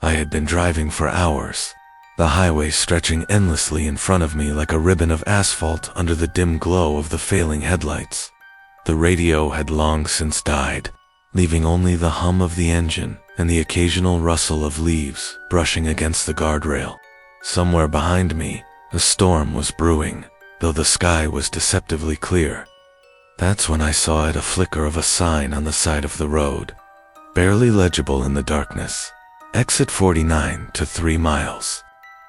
I had been driving for hours, the highway stretching endlessly in front of me like a ribbon of asphalt under the dim glow of the failing headlights. The radio had long since died, leaving only the hum of the engine and the occasional rustle of leaves brushing against the guardrail. Somewhere behind me, a storm was brewing, though the sky was deceptively clear. That's when I saw a flicker of a sign on the side of the road, barely legible in the darkness. Exit 49 to 3 miles.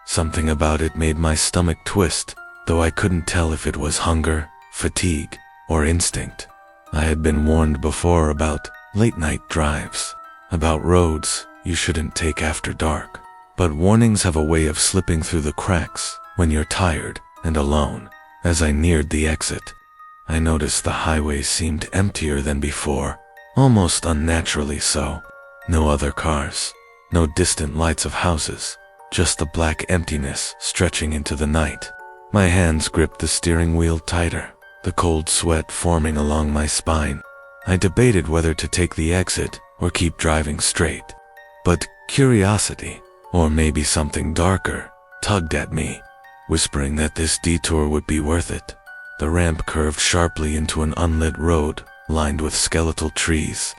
Something about it made my stomach twist, though I couldn't tell if it was hunger, fatigue, or instinct. I had been warned before about late-night drives, about roads you shouldn't take after dark. But warnings have a way of slipping through the cracks when you're tired and alone. As I neared the exit, I noticed the highway seemed emptier than before, almost unnaturally so. No other cars, no distant lights of houses, just the black emptiness stretching into the night. My hands gripped the steering wheel tighter, the cold sweat forming along my spine. I debated whether to take the exit or keep driving straight. But curiosity, or maybe something darker, tugged at me, whispering that this detour would be worth it. The ramp curved sharply into an unlit road lined with skeletal trees.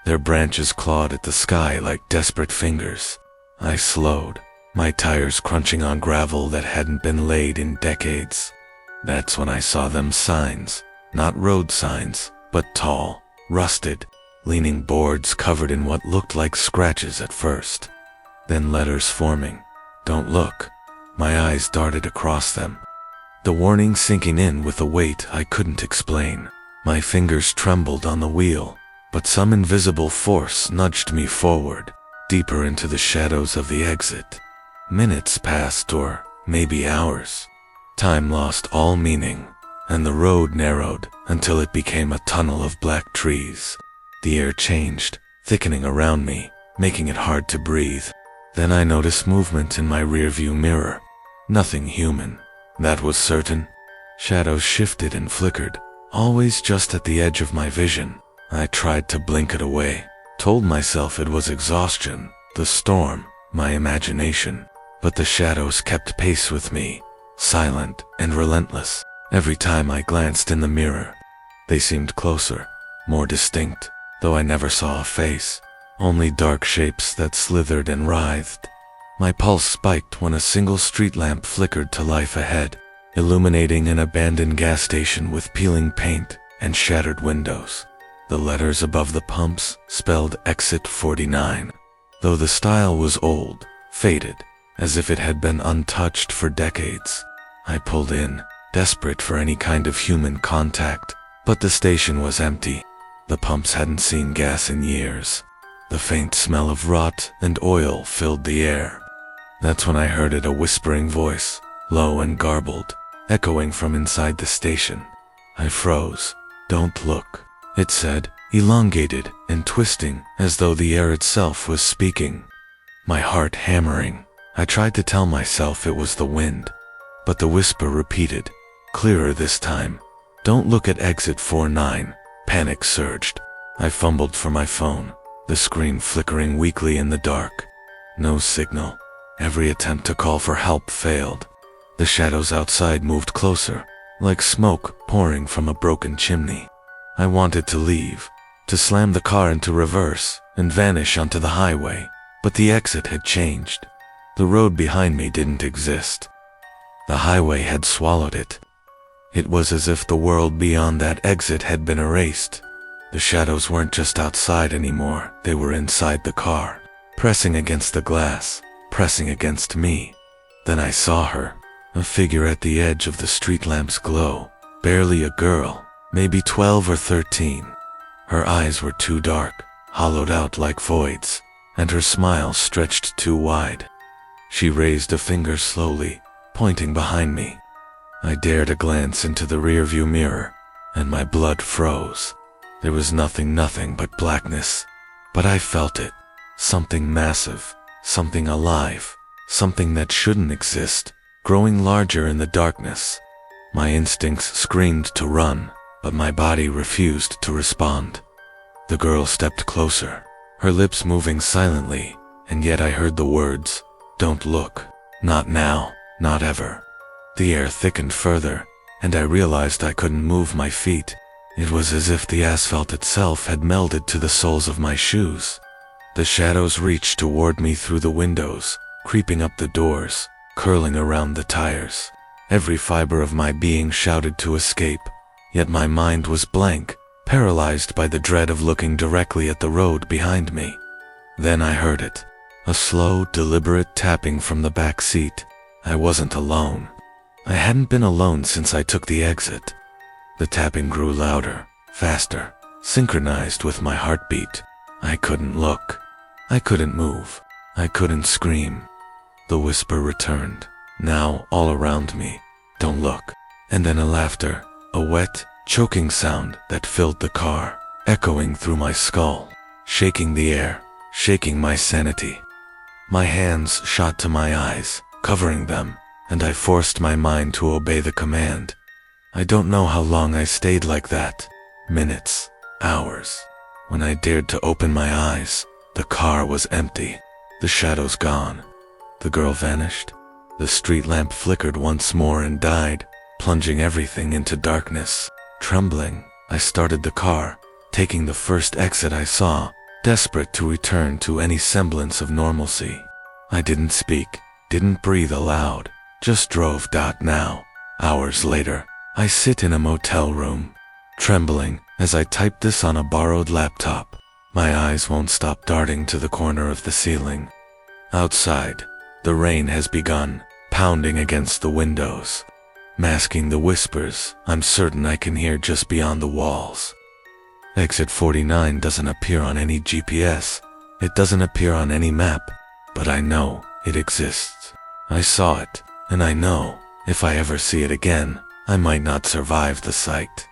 Their branches clawed at the sky like desperate fingers. I slowed, my tires crunching on gravel that hadn't been laid in decades. That's when I saw them signs, not road signs, but tall, rusted, leaning boards covered in what looked like scratches at first. Then letters forming. Don't look. My eyes darted across them, the warning sinking in with a weight I couldn't explain. My fingers trembled on the wheel, but some invisible force nudged me forward, deeper into the shadows of the exit. Minutes passed, or maybe hours. Time lost all meaning, and the road narrowed until it became a tunnel of black trees. The air changed, thickening around me, making it hard to breathe. Then I noticed movement in my rearview mirror. Nothing human, that was certain. Shadows shifted and flickered, always just at the edge of my vision. I tried to blink it away, told myself it was exhaustion, the storm, my imagination. But the shadows kept pace with me, silent and relentless. Every time I glanced in the mirror, they seemed closer, more distinct, though I never saw a face, only dark shapes that slithered and writhed. My pulse spiked when a single street lamp flickered to life ahead, illuminating an abandoned gas station with peeling paint and shattered windows. The letters above the pumps spelled Exit 49, though the style was old, faded, as if it had been untouched for decades. I pulled in, desperate for any kind of human contact, but the station was empty. The pumps hadn't seen gas in years. The faint smell of rot and oil filled the air. That's when I heard a whispering voice, low and garbled, echoing from inside the station. I froze. Don't look, it said, elongated and twisting as though the air itself was speaking. My heart hammering. I tried to tell myself it was the wind, but the whisper repeated, clearer this time. Don't look at exit 49. Panic surged. I fumbled for my phone, the screen flickering weakly in the dark. No signal. Every attempt to call for help failed. The shadows outside moved closer, like smoke pouring from a broken chimney. I wanted to leave, to slam the car into reverse and vanish onto the highway, but the exit had changed. The road behind me didn't exist. The highway had swallowed it. It was as if the world beyond that exit had been erased. The shadows weren't just outside anymore, they were inside the car, pressing against the glass, pressing against me. Then I saw her, a figure at the edge of the street lamp's glow, barely a girl, maybe 12 or 13. Her eyes were too dark, hollowed out like voids, and her smile stretched too wide. She raised a finger slowly, pointing behind me. I dared a glance into the rearview mirror, and my blood froze. There was nothing but blackness, but I felt it. Something massive, something alive, something that shouldn't exist, growing larger in the darkness. My instincts screamed to run, but my body refused to respond. The girl stepped closer, her lips moving silently, and yet I heard the words, "Don't look. Not now. Not ever." The air thickened further, and I realized I couldn't move my feet. It was as if the asphalt itself had melded to the soles of my shoes. The shadows reached toward me through the windows, creeping up the doors, curling around the tires. Every fiber of my being shouted to escape, yet my mind was blank, paralyzed by the dread of looking directly at the road behind me. Then I heard it, a slow, deliberate tapping from the back seat. I wasn't alone. I hadn't been alone since I took the exit. The tapping grew louder, faster, synchronized with my heartbeat. I couldn't look. I couldn't move. I couldn't scream. The whisper returned, now all around me. "Don't look." And then a laughter, a wet, choking sound that filled the car, echoing through my skull, shaking the air, shaking my sanity. My hands shot to my eyes, covering them, and I forced my mind to obey the command. I don't know how long I stayed like that. Minutes, hours. When I dared to open my eyes, the car was empty, the shadows gone. The girl vanished. The street lamp flickered once more and died, plunging everything into darkness. Trembling, I started the car, taking the first exit I saw, desperate to return to any semblance of normalcy. I didn't speak, didn't breathe aloud, just drove. Now, hours later, I sit in a motel room, trembling as I type this on a borrowed laptop. My eyes won't stop darting to the corner of the ceiling. Outside, the rain has begun, pounding against the windows, masking the whispers I'm certain I can hear just beyond the walls. Exit 49 doesn't appear on any GPS. It doesn't appear on any map, but I know it exists. I saw it, and I know if I ever see it again, I might not survive the sight.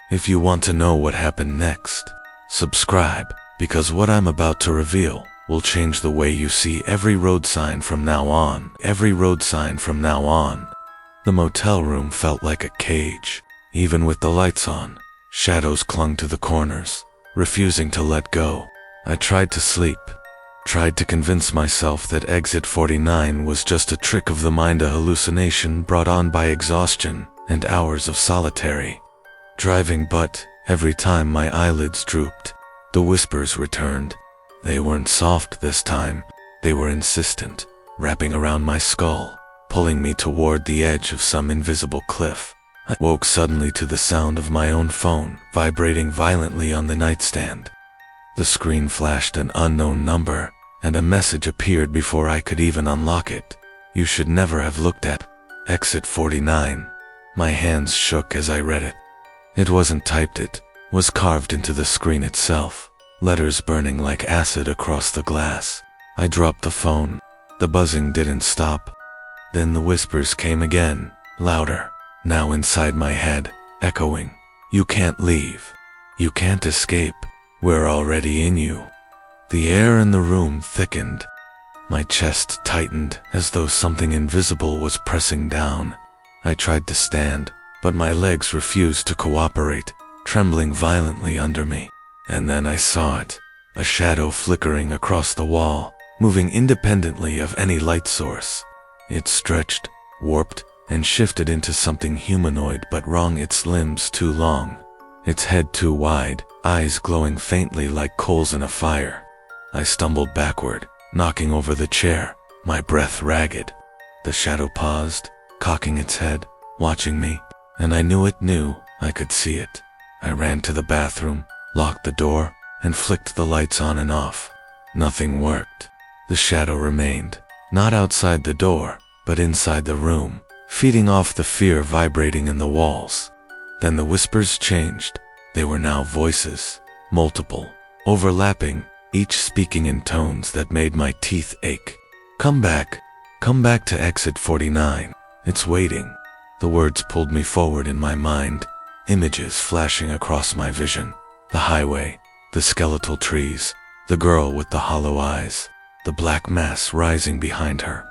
If you want to know what happened next, subscribe, because what I'm about to reveal will change the way you see every road sign from now on. Every road sign from now on. The motel room felt like a cage. Even with the lights on, shadows clung to the corners, refusing to let go. I tried to sleep, tried to convince myself that exit 49 was just a trick of the mind, a hallucination brought on by exhaustion and hours of solitary driving, but every time my eyelids drooped, the whispers returned. They weren't soft this time, they were insistent, wrapping around my skull, pulling me toward the edge of some invisible cliff. I woke suddenly to the sound of my own phone vibrating violently on the nightstand. The screen flashed an unknown number, and a message appeared before I could even unlock it. "You should never have looked at exit 49. My hands shook as I read it. It wasn't typed, it was carved into the screen itself, letters burning like acid across the glass. I dropped the phone. The buzzing didn't stop. Then the whispers came again, louder, now inside my head, echoing. "You can't leave. You can't escape. We're already in you." The air in the room thickened. My chest tightened as though something invisible was pressing down. I tried to stand, but my legs refused to cooperate, trembling violently under me. And then I saw it, a shadow flickering across the wall, moving independently of any light source. It stretched, warped, and shifted into something humanoid but wrong, its limbs too long, its head too wide, eyes glowing faintly like coals in a fire. I stumbled backward, knocking over the chair, my breath ragged. The shadow paused, cocking its head, watching me, and I knew it knew I could see it. I ran to the bathroom, locked the door, and flicked the lights on and off. Nothing worked. The shadow remained, not outside the door, but inside the room, feeding off the fear vibrating in the walls. Then the whispers changed. They were now voices, multiple, overlapping, each speaking in tones that made my teeth ache. Come back to exit 49. It's waiting." The words pulled me forward in my mind, images flashing across my vision. The highway, the skeletal trees, the girl with the hollow eyes, the black mass rising behind her.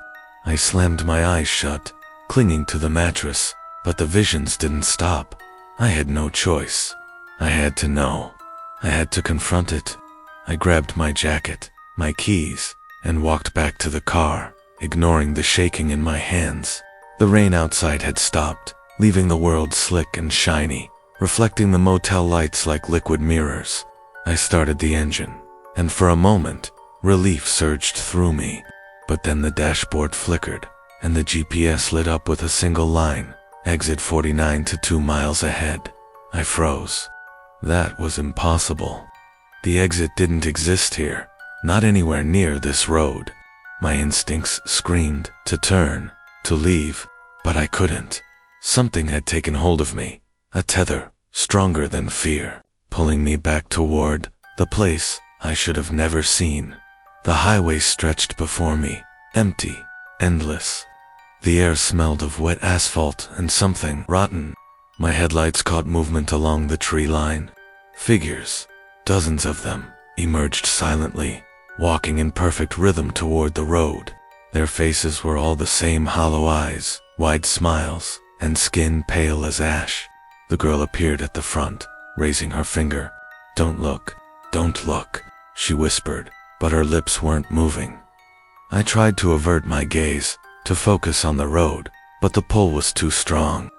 I slammed my eyes shut, clinging to the mattress, but the visions didn't stop. I had no choice. I had to know. I had to confront it. I grabbed my jacket, my keys, and walked back to the car, ignoring the shaking in my hands. The rain outside had stopped, leaving the world slick and shiny, reflecting the motel lights like liquid mirrors. I started the engine, and for a moment, relief surged through me. But then the dashboard flickered, and the GPS lit up with a single line, exit 49 to 2 miles ahead. I froze. That was impossible. The exit didn't exist here, not anywhere near this road. My instincts screamed to turn, to leave, but I couldn't. Something had taken hold of me, a tether, stronger than fear, pulling me back toward the place I should have never seen. The highway stretched before me, empty, endless. The air smelled of wet asphalt and something rotten. My headlights caught movement along the tree line. Figures, dozens of them, emerged silently, walking in perfect rhythm toward the road. Their faces were all the same: hollow eyes, wide smiles, and skin pale as ash. The girl appeared at the front, raising her finger. "Don't look, don't look," she whispered, but her lips weren't moving. I tried to avert my gaze, to focus on the road, but the pull was too strong.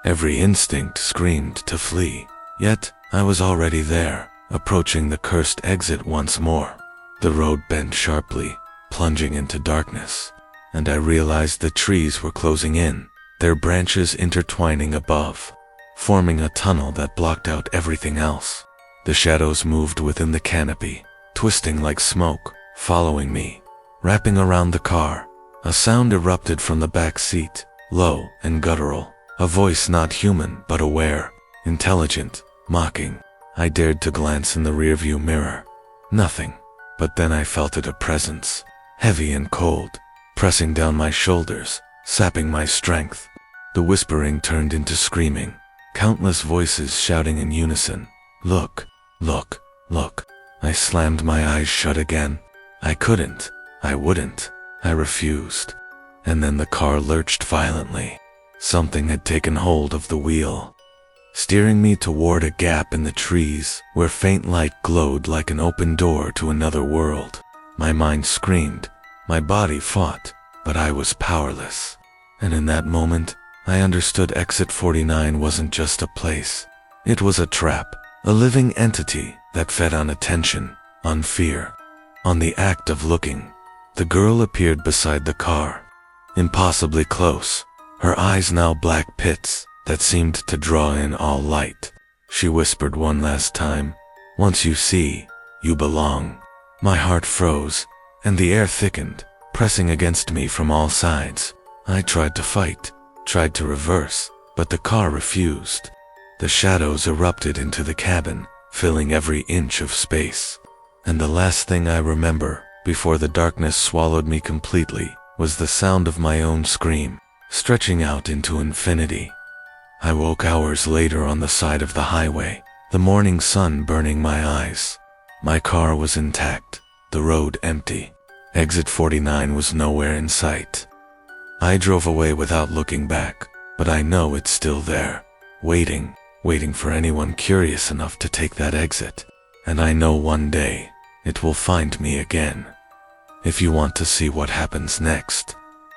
Every instinct screamed to flee, yet I was already there, approaching the cursed exit once more. The road bent sharply, plunging into darkness, and I realized the trees were closing in, their branches intertwining above, forming a tunnel that blocked out everything else. The shadows moved within the canopy, twisting like smoke, following me. Wrapping around the car, a sound erupted from the back seat, low and guttural, a voice not human but aware, intelligent, mocking. I dared to glance in the rearview mirror. Nothing. But then I felt it, a presence, heavy and cold, pressing down my shoulders, sapping my strength. The whispering turned into screaming, countless voices shouting in unison. "Look, look, look." I slammed my eyes shut again. I couldn't. I wouldn't. I refused. And then the car lurched violently. Something had taken hold of the wheel, steering me toward a gap in the trees where faint light glowed like an open door to another world. My mind screamed, my body fought, but I was powerless. And in that moment, I understood exit 49 wasn't just a place. It was a trap, a living entity that fed on attention, on fear, on the act of looking. The girl appeared beside the car, impossibly close, her eyes now black pits that seemed to draw in all light. She whispered one last time, "Once you see, you belong." My heart froze, and the air thickened, pressing against me from all sides. I tried to fight, tried to reverse, but the car refused. The shadows erupted into the cabin, filling every inch of space. And the last thing I remember, before the darkness swallowed me completely, was the sound of my own scream, stretching out into infinity. I woke hours later on the side of the highway, the morning sun burning my eyes. My car was intact, the road empty. Exit 49 was nowhere in sight. I drove away without looking back, but I know it's still there, waiting for anyone curious enough to take that exit. And I know one day, it will find me again. If you want to see what happens next,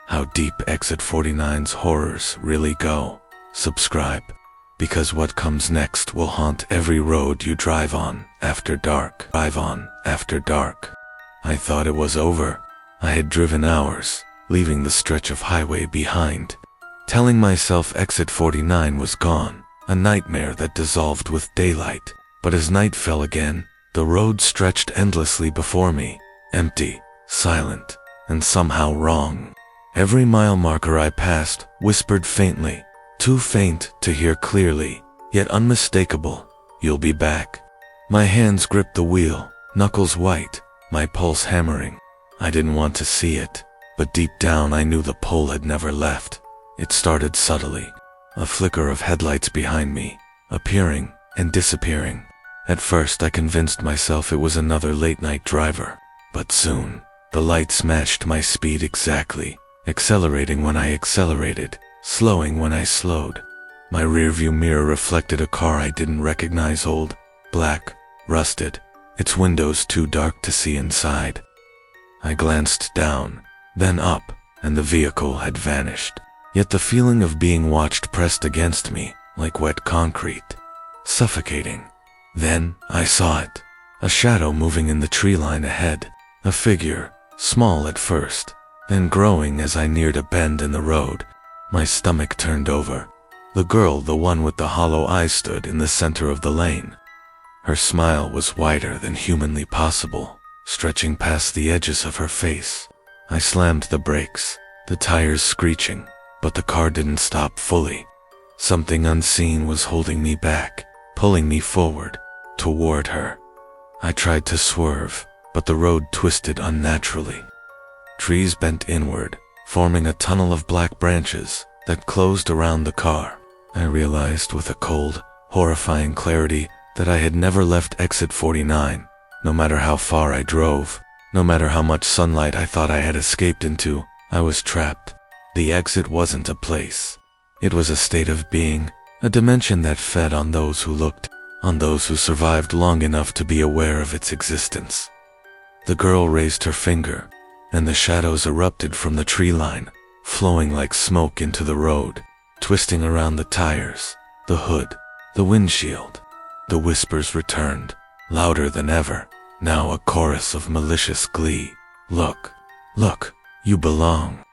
how deep Exit 49's horrors really go, subscribe, because what comes next will haunt every road you drive on after dark. I thought it was over. I had driven hours, leaving the stretch of highway behind, telling myself Exit 49 was gone, a nightmare that dissolved with daylight. But as night fell again, the road stretched endlessly before me, empty, silent, and somehow wrong. Every mile marker I passed whispered faintly, too faint to hear clearly, yet unmistakable, "You'll be back." My hands gripped the wheel, knuckles white, my pulse hammering. I didn't want to see it, but deep down I knew the pull had never left. It started subtly, a flicker of headlights behind me, appearing and disappearing. At first I convinced myself it was another late-night driver, but soon, the lights matched my speed exactly, accelerating when I accelerated, slowing when I slowed. My rearview mirror reflected a car I didn't recognize, old, black, rusted, its windows too dark to see inside. I glanced down, then up, and the vehicle had vanished. Yet the feeling of being watched pressed against me, like wet concrete, suffocating. Then I saw it, a shadow moving in the tree line ahead, a figure, small at first, then growing as I neared a bend in the road. My stomach turned over. The girl, the one with the hollow eyes, stood in the center of the lane. Her smile was wider than humanly possible, stretching past the edges of her face. I slammed the brakes, the tires screeching, but the car didn't stop fully. Something unseen was holding me back, pulling me forward, toward her. I tried to swerve, but the road twisted unnaturally. Trees bent inward, forming a tunnel of black branches that closed around the car. I realized with a cold, horrifying clarity that I had never left exit 49. No matter how far I drove, no matter how much sunlight I thought I had escaped into, I was trapped. The exit wasn't a place. It was a state of being, a dimension that fed on those who looked, on those who survived long enough to be aware of its existence. The girl raised her finger, and the shadows erupted from the tree line, flowing like smoke into the road, twisting around the tires, the hood, the windshield. The whispers returned, louder than ever, now a chorus of malicious glee. Look, look, you belong.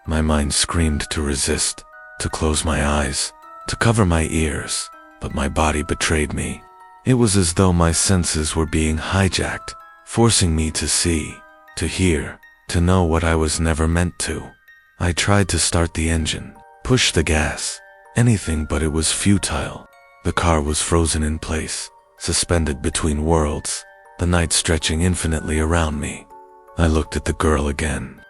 My mind screamed to resist, to close my eyes, to cover my ears, but my body betrayed me. It was as though my senses were being hijacked, forcing me to see, to hear, to know what I was never meant to. I tried to start the engine, push the gas, anything, but it was futile. The car was frozen in place, suspended between worlds, the night stretching infinitely around me. I looked at the girl again.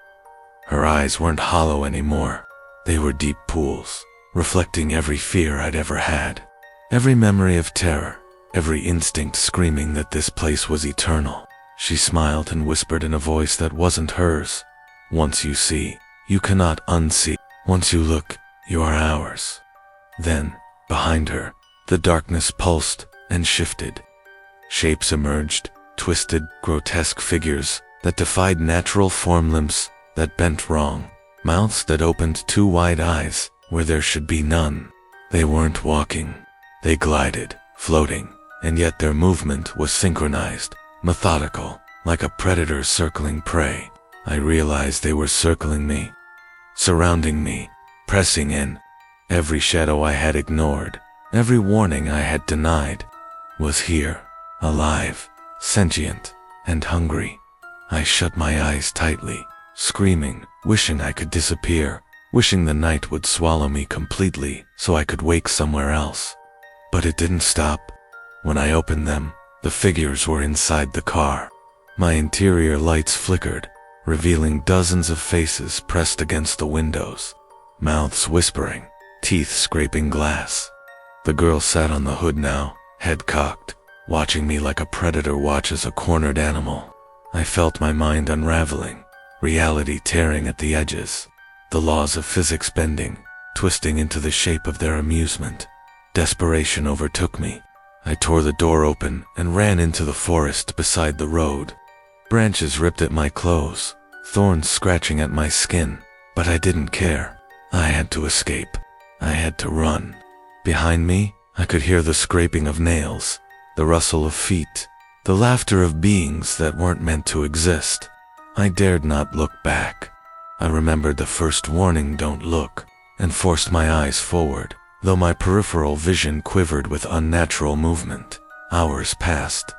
Her eyes weren't hollow anymore. They were deep pools, reflecting every fear I'd ever had, every memory of terror, every instinct screaming that this place was eternal. She smiled and whispered in a voice that wasn't hers. Once you see, you cannot unsee. Once you look, you are ours. Then, behind her, the darkness pulsed and shifted. Shapes emerged, twisted, grotesque figures that defied natural form, limbs that bent wrong, mouths that opened too wide, eyes where there should be none. They weren't walking. They glided, floating, and yet their movement was synchronized, methodical, like a predator circling prey. I realized they were circling me, surrounding me, pressing in. Every shadow I had ignored, every warning I had denied, was here, alive, sentient, and hungry. I shut my eyes tightly, screaming, wishing I could disappear, wishing the night would swallow me completely so I could wake somewhere else. But it didn't stop. When I opened them, the figures were inside the car. My interior lights flickered, revealing dozens of faces pressed against the windows, mouths whispering, teeth scraping glass. The girl sat on the hood now, head cocked, watching me like a predator watches a cornered animal. I felt my mind unraveling, reality tearing at the edges, the laws of physics bending, twisting into the shape of their amusement. Desperation overtook me. I tore the door open and ran into the forest beside the road. Branches ripped at my clothes, thorns scratching at my skin, but I didn't care. I had to escape. I had to run. Behind me, I could hear the scraping of nails, the rustle of feet, the laughter of beings that weren't meant to exist. I dared not look back. I remembered the first warning, "Don't look," and forced my eyes forward, though my peripheral vision quivered with unnatural movement. Hours passed.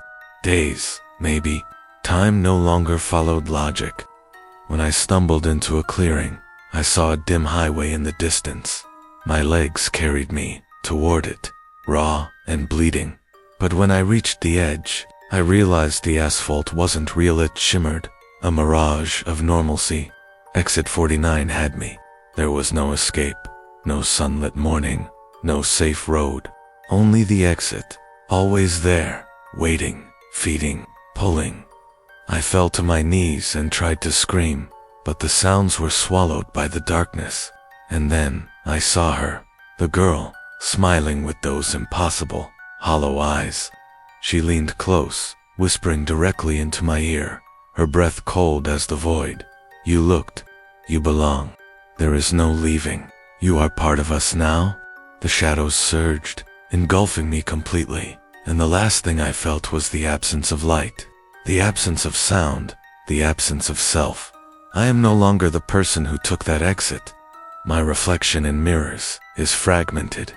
Days, maybe. Time no longer followed logic. When I stumbled into a clearing, I saw a dim highway in the distance. My legs carried me toward it, raw and bleeding. But when I reached the edge, I realized the asphalt wasn't real. It shimmered, a mirage of normalcy. Exit 49 had me. There was no escape, no sunlit morning, no safe road. Only the exit, always there, waiting, feeding, pulling. I fell to my knees and tried to scream, but the sounds were swallowed by the darkness. And then I saw her, the girl, smiling with those impossible, hollow eyes. She leaned close, whispering directly into my ear, her breath cold as the void. You looked. You belong. There is no leaving. You are part of us now. The shadows surged, engulfing me completely, and the last thing I felt was the absence of light, the absence of sound, the absence of self. I am no longer the person who took that exit. My reflection in mirrors is fragmented.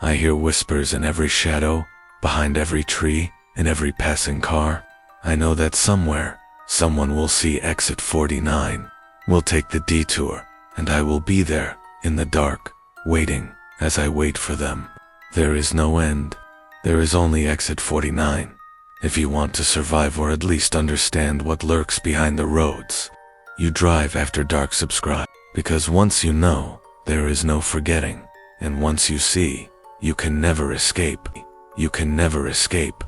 I hear whispers in every shadow, behind every tree, in every passing car. I know that somewhere, someone will see exit 49, will take the detour, and I will be there, in the dark, waiting, as I wait for them. There is no end. There is only exit 49. If you want to survive or at least understand what lurks behind the roads, you drive after dark. Subscribe, because once you know, there is no forgetting, and once you see, you can never escape. You can never escape.